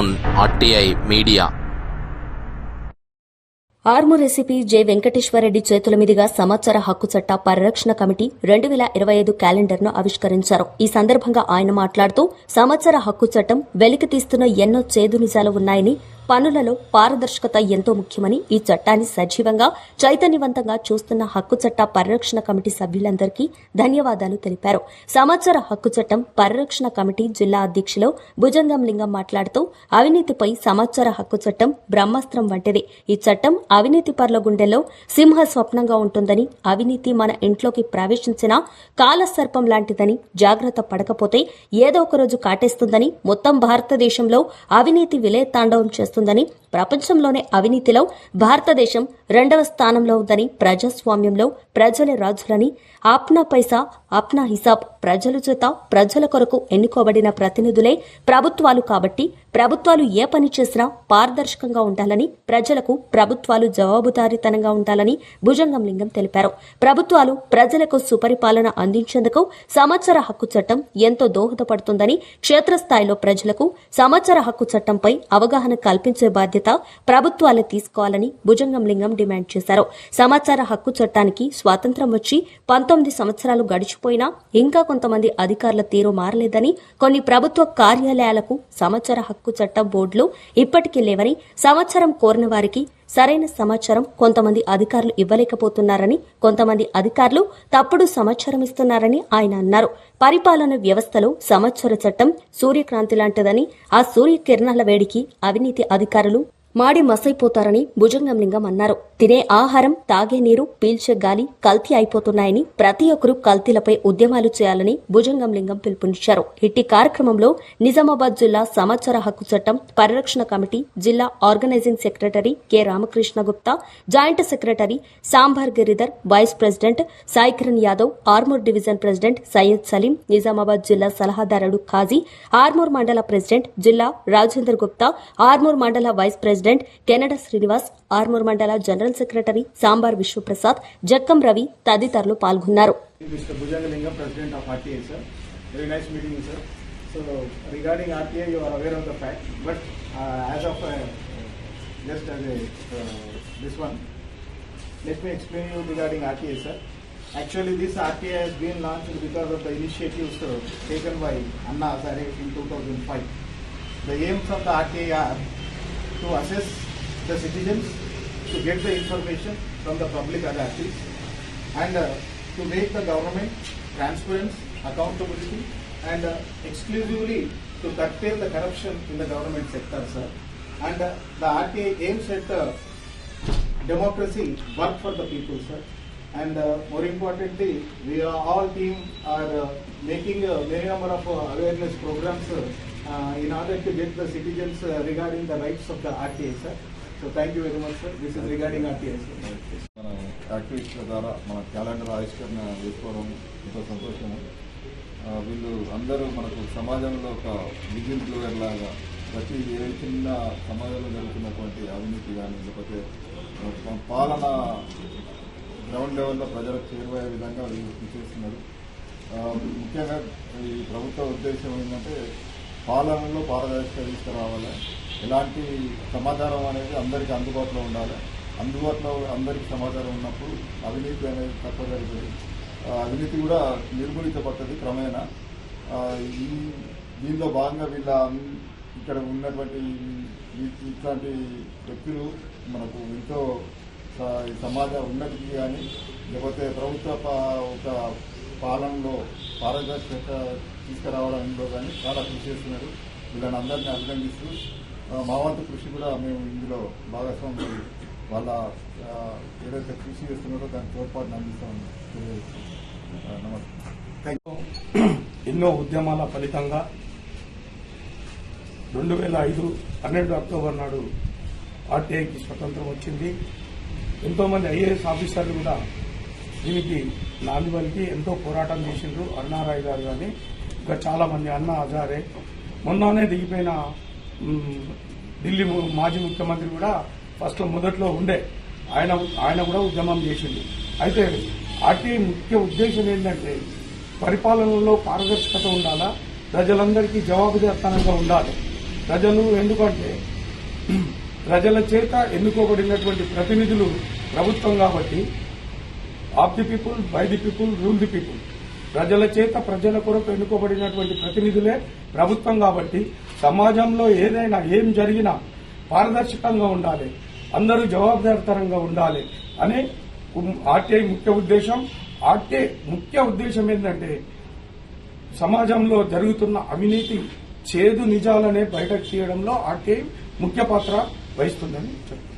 Zone RTI media. Armoor SCP J Venkateswara Reddy చేతుల మీదుగా సమాచార హక్కు చట్ట పరిరక్షణ కమిటీ 2025 క్యాలెండర్ను ఆవిష్కరించారు. ఈ సందర్భంగా ఆయన మాట్లాడుతూ సమాచార హక్కు చట్టం వెలికి తీస్తున్న ఎన్నో చేదు నిజాలు ఉన్నాయని, పనులలో పారదర్శకత ఎంతో ముఖ్యమని, ఈ చట్టాన్ని సజీవంగా చైతన్యవంతంగా చూస్తున్న హక్కు చట్ట పరిరక్షణ కమిటీ సభ్యులందరికీ ధన్యవాదాలు తెలిపారు. సమాచార హక్కు చట్టం పరిరక్షణ కమిటీ జిల్లా అధ్యక్షులు భుజంగం లింగం మాట్లాడుతూ అవినీతిపై సమాచార హక్కు చట్టం బ్రహ్మాస్త్రం వంటిది. ఈ చట్టం అవినీతి పరుల గుండెల్లో సింహ స్వప్నంగా ఉంటుందని, అవినీతి మన ఇంట్లోకి ప్రవేశించిన కాలసర్పం లాంటిదని, జాగ్రత్త పడకపోతే ఏదో ఒకరోజు కాటేస్తుందని, మొత్తం భారతదేశంలో అవినీతి విలయతాండవం చేస్తుందని, ప్రపంచంలోనే అవినీతిలో భారతదేశం 2వ స్థానంలో ఉందని, ప్రజాస్వామ్యంలో ప్రజల రాజులని, ఆప్నా పైసా ఆప్నా హిసాబ్, ప్రజల చేత ప్రజల కొరకు ఎన్నుకోబడిన ప్రతినిధులే ప్రభుత్వాలు కాబట్టి ప్రభుత్వాలు ఏ పని చేసినా పారదర్శకంగా ఉండాలని, ప్రజలకు ప్రభుత్వాలు జవాబుదారీతనంగా ఉండాలని భుజంగం లింగం తెలిపారు. ప్రభుత్వాలు ప్రజలకు సుపరిపాలన అందించేందుకు సమాచార హక్కు చట్టం ఎంతో దోహదపడుతుందని, క్షేత్రస్థాయిలో ప్రజలకు సమాచార హక్కు చట్టంపై అవగాహన కల్పించే బాధ్యత ప్రభుత్వాలే తీసుకోవాలని భుజంగం లింగం డిమాండ్ చేశారు. సమాచార హక్కు చట్టానికి స్వాతంత్ర్యం వచ్చి 19 సంవత్సరాలు గడిచిపోయినా ఇంకా కొంతమంది అధికారుల తీరు మారలేదని, కొన్ని ప్రభుత్వ కార్యాలయాలకు సమాచార హక్కు చట్టం బోర్డులు ఇప్పటికీ లేవని, సమాచారం కోరిన వారికి సరైన సమాచారం కొంతమంది అధికారులు ఇవ్వలేకపోతున్నారని, కొంతమంది అధికారులు తప్పుడు సమాచారం ఇస్తున్నారని ఆయన అన్నారు. పరిపాలన వ్యవస్థలో సమాచార చట్టం సూర్యకాంతి లాంటిదని, ఆ సూర్యకిరణాల వేడికి అవినీతి అధికారులు మాడి మసైపోతారని భుజంగం లింగం అన్నారు. తినే ఆహారం, తాగే నీరు, పీల్చే గాలి కల్తీ అయిపోతున్నాయని, ప్రతి ఒక్కరూ కల్తీలపై ఉద్యమాలు చేయాలని భుజంగం లింగం పిలుపునిచ్చారు. ఇట్టి కార్యక్రమంలో నిజామాబాద్ జిల్లా సమాచార హక్కు చట్టం పరిరక్షణ కమిటీ జిల్లా organising secretary K Ramakrishna Gupta, joint secretary Sambar Giridhar, vice president Saikiran Yadav, Armoor division president Syed Saleem, Nizamabad జిల్లా సలహాదారుడు ఖాజీ, ఆర్మూర్ మండల ప్రెసిడెంట్ జిల్లా రాజేందర్ గుప్తా, ఆర్మూర్ మండల వైస్ ప్రెసిడెంట్ కెనడా శ్రీనివాస్, ఆర్మూర్ మండల జనరల్ సెక్రటరీ సాంబార్ విశ్వప్రసాద్, జక్కం రవి తదితరులు పాల్గొన్నారు. Mr. Bhujangalingam, President of RTI, sir. Very nice meeting you, sir. So, regarding RTI, you are aware of the fact, but as of just as this one, let me explain you regarding RTI, sir. Actually, this RTI has been launched because of the initiatives taken by Anna Hazare in 2005. The aims of the RTI are to assess the citizens, to get the information from the public authorities, and to make the government transparent, accountability, and exclusively to curtail the corruption in the government sector, sir. And the RTI aims at democracy, work for the people, sir. And more importantly, we are all team are making many number of awareness programs in order to get the citizens regarding the rights of the RTI, sir. So thank you very much, sir. This is regarding RTI, sir. మన యాక్టివిస్టుల ద్వారా మన calendar ఆవిష్కరణ చేసుకోవడం ఎంతో సంతోషము. వీళ్ళు అందరూ మనకు సమాజంలో ఒక విజిల్ బ్లోయర్ లాగా ప్రతి ఏ చిన్న సమాజంలో జరుగుతున్నటువంటి అవినీతి కానీ, లేకపోతే పాలన గ్రౌండ్ లెవెల్లో ప్రజలకు చేరువయ్యే విధంగా వీళ్ళు కృషి చేస్తున్నారు. ముఖ్యంగా ఈ ప్రభుత్వ ఉద్దేశం ఏంటంటే పాలనలో పారదర్శకత తీసుకురావాలి. ఎలాంటి సమాచారం అనేది అందరికీ అందుబాటులో ఉండాలి. అందుబాటులో అందరికీ సమాచారం ఉన్నప్పుడు అవినీతి అనేది తక్కువ జరుగుతుంది. అవినీతి కూడా నిర్మూలించబడుతుంది క్రమేణా. దీనిలో భాగంగా వీళ్ళ ఇక్కడ ఉన్నటువంటి ఇట్లాంటి వ్యక్తులు మనకు ఎంతో సమాజ ఉన్నతికి కానీ, లేకపోతే ప్రభుత్వ ఒక పాలనలో పారదర్శకత తీసుకురావడంలో కానీ చాలా కృషి చేస్తున్నారు. వీళ్ళని అందరినీ అభినందిస్తూ మా వంతు కృషి కూడా మేము ఇందులో భాగస్వామ్యం వాళ్ళ ఏదైతే కృషి చేస్తున్నారో దానికి తోడ్పాటును అందిస్తామని తెలియజేస్తున్నాం. నమస్తే. ఎన్నో ఉద్యమాల ఫలితంగా 2005 12 అక్టోబర్ నాడు ఆర్టీఐకి స్వతంత్రం వచ్చింది. ఎంతోమంది ఐఏఎస్ ఆఫీసర్లు కూడా దీనికి నాంది పలికి ఎంతో పోరాటం చేసిండ్రు. అన్నారాయ్ గారు కానీ ఇంకా చాలా మంది, అన్నా హజారే, మొన్ననే దిగిపోయిన ఢిల్లీ మాజీ ముఖ్యమంత్రి కూడా ఫస్ట్ మొదట్లో ఉండే ఆయన కూడా ఉద్యమం చేసింది. అయితే ఆర్టీఐ ముఖ్య ఉద్దేశం ఏంటంటే పరిపాలనలో పారదర్శకత ఉండాలా, ప్రజలందరికీ జవాబుదారీతనంగా ఉండాలి. ప్రజలు ఎందుకంటే ప్రజల చేత ఎన్నుకోబడినటువంటి ప్రతినిధులు ప్రభుత్వం కాబట్టి of the people, by the people, rule the people. ప్రజల చేత ప్రజల కొరకు ఎన్నుకోబడినటువంటి ప్రతినిధులే ప్రభుత్వం కాబట్టి సమాజంలో ఏదైనా ఏం జరిగినా పారదర్శకంగా ఉండాలి, అందరూ జవాబుదారీతనంగా ఉండాలి అనే ఆర్టీఐ ముఖ్య ఉద్దేశం. ఆర్టీఐ ముఖ్య ఉద్దేశం ఏంటంటే సమాజంలో జరుగుతున్న అవినీతి చేదు నిజాలనే బయటకు తీయడంలో ఆర్టీఐ ముఖ్య పాత్ర వహిస్తుందని చెప్తున్నారు.